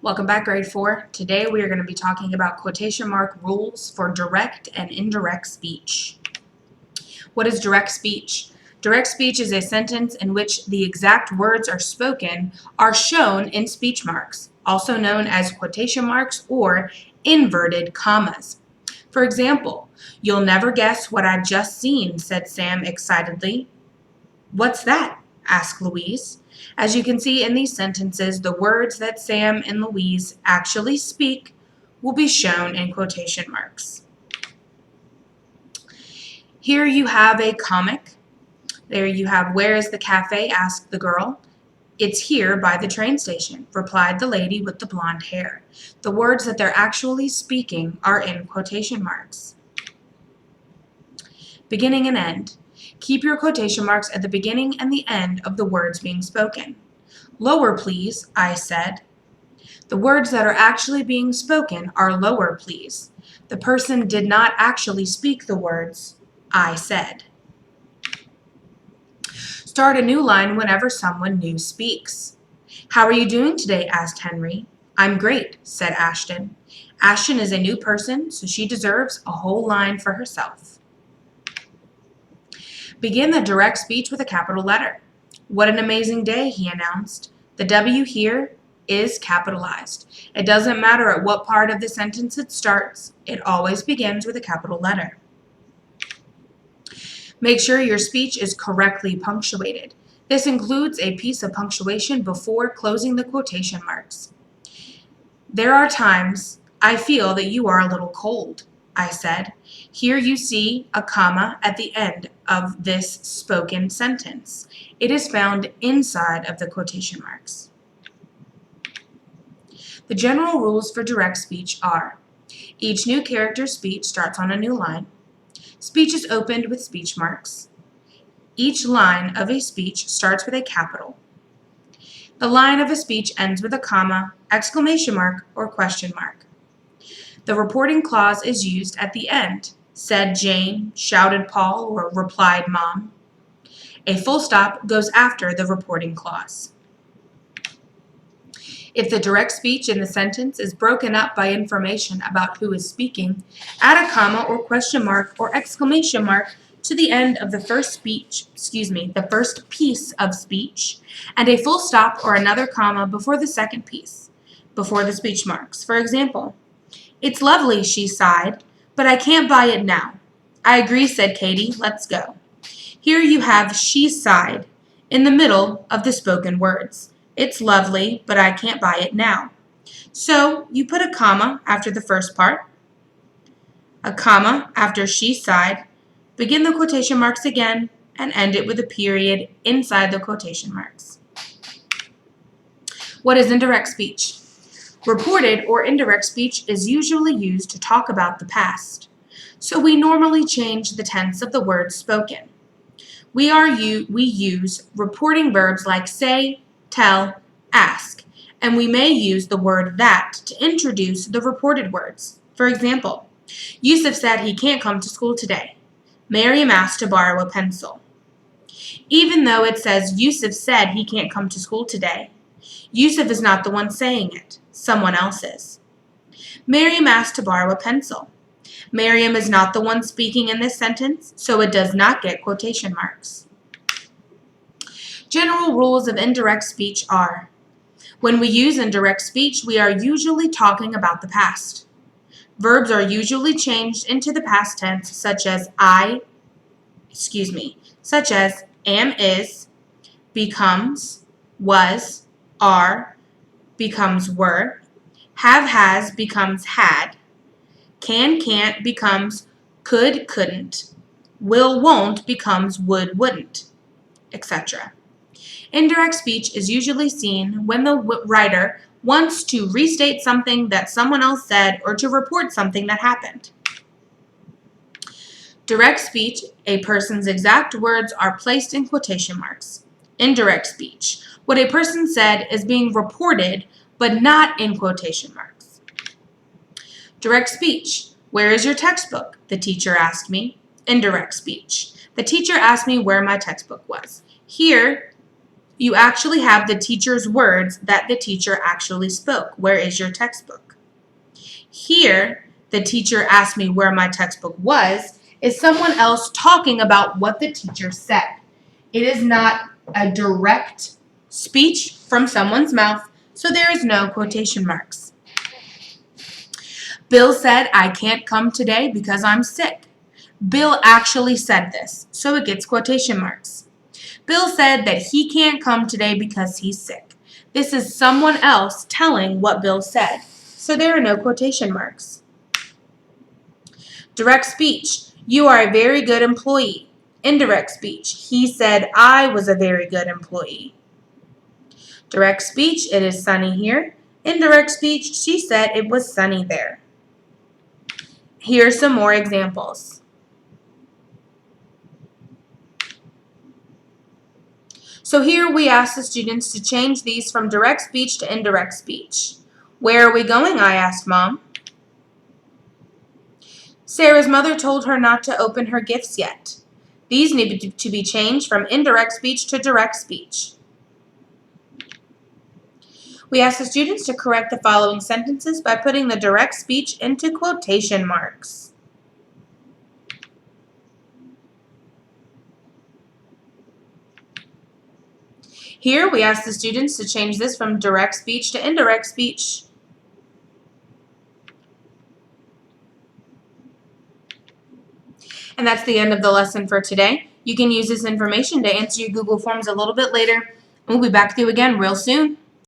Welcome back, grade 4. Today we are going to be talking about quotation mark rules for direct and indirect speech. What is direct speech? Direct speech is a sentence in which the exact words spoken are shown in speech marks, also known as quotation marks or inverted commas. For example, "You'll never guess what I've just seen," said Sam excitedly. "What's that?" asked Louise. As you can see in these sentences, the words that Sam and Louise actually speak will be shown in quotation marks. Here you have a comic. There you have, "Where is the cafe?" asked the girl. "It's here by the train station," replied the lady with the blonde hair. The words that they're actually speaking are in quotation marks. Beginning and end. Keep your quotation marks at the beginning and the end of the words being spoken. "Lower, please," I said. The words that are actually being spoken are "lower, please." The person did not actually speak the words "I said." Start a new line whenever someone new speaks. "How are you doing today?" asked Henry. "I'm great," said Ashton. Ashton is a new person, so she deserves a whole line for herself. Begin the direct speech with a capital letter. "What an amazing day," he announced. The W here is capitalized. It doesn't matter at what part of the sentence it starts, it always begins with a capital letter. Make sure your speech is correctly punctuated. This includes a piece of punctuation before closing the quotation marks. "There are times I feel that you are a little cold," I said. Here you see a comma at the end of this spoken sentence. It is found inside of the quotation marks. The general rules for direct speech are: each new character's speech starts on a new line. Speech is opened with speech marks. Each line of a speech starts with a capital. The line of a speech ends with a comma, exclamation mark, or question mark. The reporting clause is used at the end. "Said Jane," "shouted Paul," or "replied Mom." A full stop goes after the reporting clause. If the direct speech in the sentence is broken up by information about who is speaking, add a comma or question mark or exclamation mark to the end of the first piece of speech, and a full stop or another comma before the second piece, before the speech marks. For example, "It's lovely," she sighed, "but I can't buy it now." "I agree," said Katie. "Let's go." Here you have "she sighed" in the middle of the spoken words. It's lovely, but I can't buy it now. So you put a comma after the first part, a comma after "she sighed," begin the quotation marks again, and end it with a period inside the quotation marks. What is indirect speech? Reported or indirect speech is usually used to talk about the past. So we normally change the tense of the words spoken. We use reporting verbs like say, tell, ask, and we may use the word that to introduce the reported words. For example, Yusuf said he can't come to school today. Miriam asked to borrow a pencil. Even though it says Yusuf said he can't come to school today, Yusuf is not the one saying it. Someone else is. Miriam asked to borrow a pencil. Miriam is not the one speaking in this sentence, so it does not get quotation marks. General rules of indirect speech are: when we use indirect speech, we are usually talking about the past. Verbs are usually changed into the past tense, such as am, is, becomes, was, are, becomes were, have, has, becomes had, can, can't, becomes could, couldn't, will, won't, becomes would, wouldn't, etc. Indirect speech is usually seen when the writer wants to restate something that someone else said or to report something that happened. Direct speech, a person's exact words are placed in quotation marks. Indirect speech, what a person said is being reported but not in quotation marks. Direct speech, "Where is your textbook?" the teacher asked me. Indirect speech, the teacher asked me where my textbook was. Here You actually have the teacher's words that the teacher actually spoke. Where is your textbook? Here, the teacher asked me where my textbook was, is someone else talking about what the teacher said. It is not a direct speech from someone's mouth, so there is no quotation marks. Bill said, I can't come today because I'm sick. Bill actually said this, so it gets quotation marks. Bill said that he can't come today because he's sick. This is someone else telling what Bill said, so there are no quotation marks. Direct speech. You are a very good employee. Indirect speech. He said I was a very good employee. Direct speech. It is sunny here. Indirect speech. She said it was sunny there. Here are some more examples. So here we ask the students to change these from direct speech to indirect speech. Where are we going? I asked Mom. Sarah's mother told her not to open her gifts yet. These need to be changed from indirect speech to direct speech. We ask the students to correct the following sentences by putting the direct speech into quotation marks. Here we ask the students to change this from direct speech to indirect speech. And that's the end of the lesson for today. You can use this information to answer your Google Forms a little bit later. We'll be back with you again real soon.